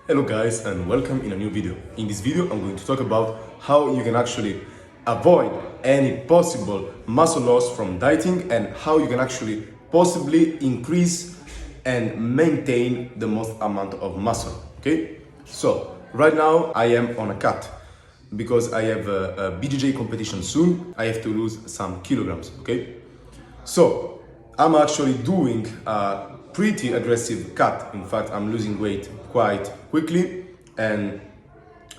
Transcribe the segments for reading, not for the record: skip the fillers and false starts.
Hello guys and welcome in a new video. In this video I'm going to talk about how you can actually avoid any possible muscle loss from dieting and how you can actually possibly increase and maintain the most amount of muscle, okay? So right now I am on a cut because I have a BJJ competition soon. I have to lose some kilograms, okay? So I'm actually doing a pretty aggressive cut. In fact, I'm losing weight quite quickly and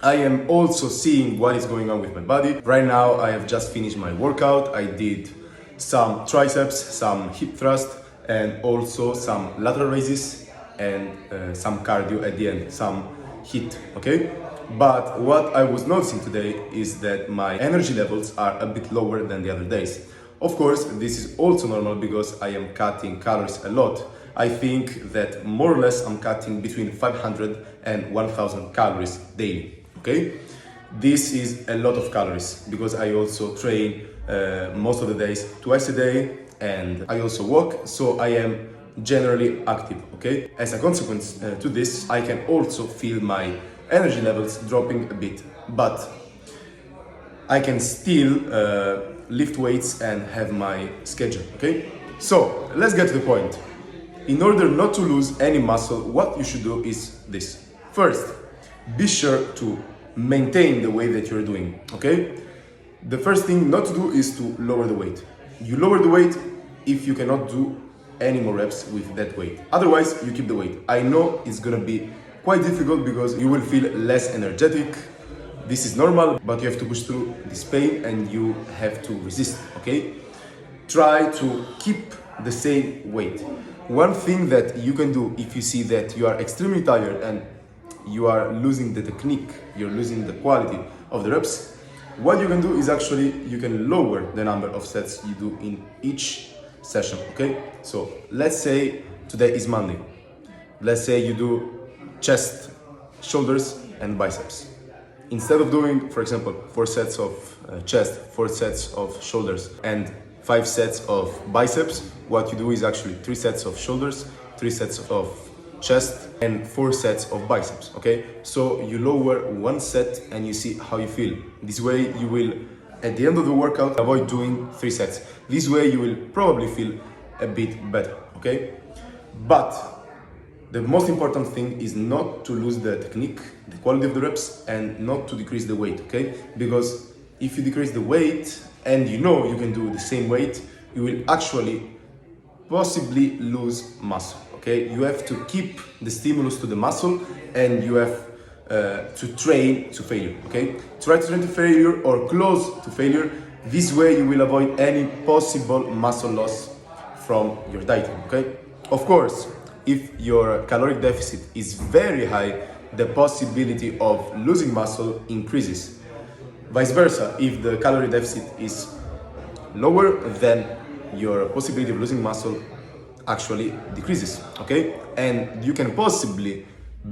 I am also seeing what is going on with my body. Right now, I have just finished my workout. I did some triceps, some hip thrust, and also some lateral raises and some cardio at the end, some HIIT, okay? But what I was noticing today is that my energy levels are a bit lower than the other days. Of course, this is also normal because I am cutting calories a lot. I think that more or less I'm cutting between 500 and 1000 calories daily, okay? This is a lot of calories because I also train most of the days twice a day and I also walk, so I am generally active, okay? As a consequence to this, I can also feel my energy levels dropping a bit, but I can still lift weights and have my schedule, okay? So let's get to the point. In order not to lose any muscle, what you should do is this. First, be sure to maintain the weight that you're doing, okay? The first thing not to do is to lower the weight. You lower the weight if you cannot do any more reps with that weight. Otherwise, you keep the weight. I know it's gonna be quite difficult because you will feel less energetic. This is normal, but you have to push through this pain and you have to resist, okay? Try to keep the same weight. One thing that you can do if you see that you are extremely tired and you are losing the technique, you're losing the quality of the reps, what you can do is actually you can lower the number of sets you do in each session, okay? So let's say today is Monday. Let's say you do chest, shoulders and biceps. Instead of doing, for example, 4 sets of chest, 4 sets of shoulders and 5 sets of biceps, what you do is actually 3 sets of shoulders, 3 sets of chest and 4 sets of biceps, okay? So you lower 1 set and you see how you feel. This way you will, at the end of the workout, avoid doing 3 sets. This way you will probably feel a bit better, okay? But the most important thing is not to lose the technique, the quality of the reps, and not to decrease the weight, okay? Because if you decrease the weight and you know you can do the same weight, you will actually possibly lose muscle, okay? You have to keep the stimulus to the muscle and you have to train to failure, okay? Try to train to failure or close to failure. This way you will avoid any possible muscle loss from your dieting, okay? Of course, if your caloric deficit is very high, the possibility of losing muscle increases. Vice versa, if the calorie deficit is lower, then your possibility of losing muscle actually decreases, okay? And you can possibly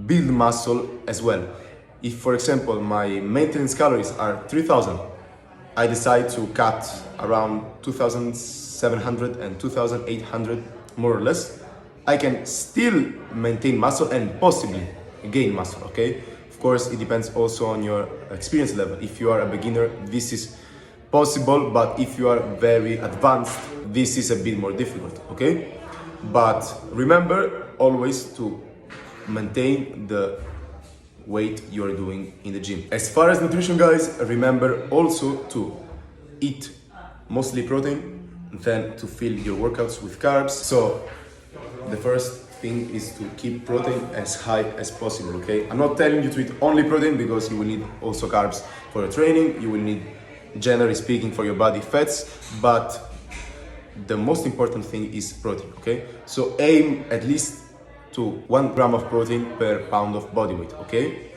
build muscle as well. If, for example, my maintenance calories are 3000, I decide to cut around 2700 and 2800 more or less, I can still maintain muscle and possibly gain muscle, okay? Of course, it depends also on your experience level. If you are a beginner, this is possible, but if you are very advanced, this is a bit more difficult, okay? But remember always to maintain the weight you are doing in the gym. As far as nutrition, guys, remember also to eat mostly protein, then to fill your workouts with carbs. So the first thing is to keep protein as high as possible, okay? I'm not telling you to eat only protein because you will need also carbs for your training, you will need, generally speaking, for your body fats, but the most important thing is protein, okay? So aim at least to 1 gram of protein per pound of body weight, okay?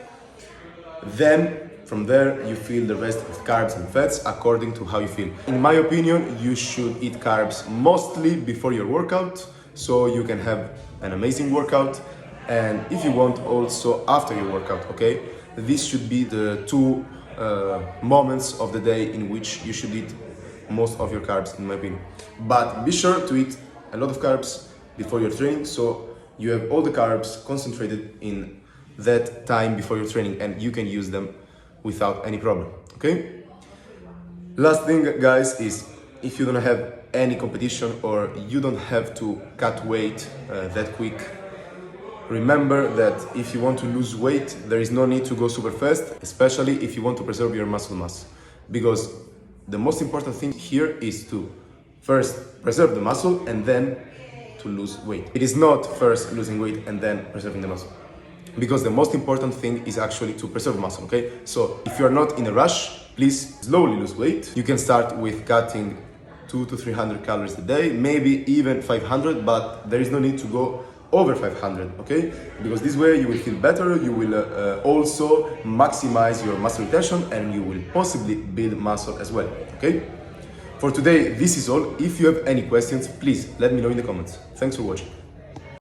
Then from there you fill the rest with carbs and fats according to how you feel. In my opinion, you should eat carbs mostly before your workout, so you can have an amazing workout, and if you want also after your workout, okay? This should be the 2 moments of the day in which you should eat most of your carbs, in my opinion. But be sure to eat a lot of carbs before your training, so you have all the carbs concentrated in that time before your training, and you can use them without any problem, okay? Last thing, guys, is if you don't have any competition or you don't have to cut weight that quick, remember that if you want to lose weight, there is no need to go super fast, especially if you want to preserve your muscle mass. Because the most important thing here is to first preserve the muscle and then to lose weight. It is not first losing weight and then preserving the muscle. Because the most important thing is actually to preserve muscle, okay? So if you're not in a rush, please slowly lose weight. You can start with cutting 200 to 300 calories a day, maybe even 500, but there is no need to go over 500, okay? Because this way you will feel better, you will also maximize your muscle retention, and you will possibly build muscle as well, okay? For today, this is all. If you have any questions, please let me know in the comments. Thanks for watching.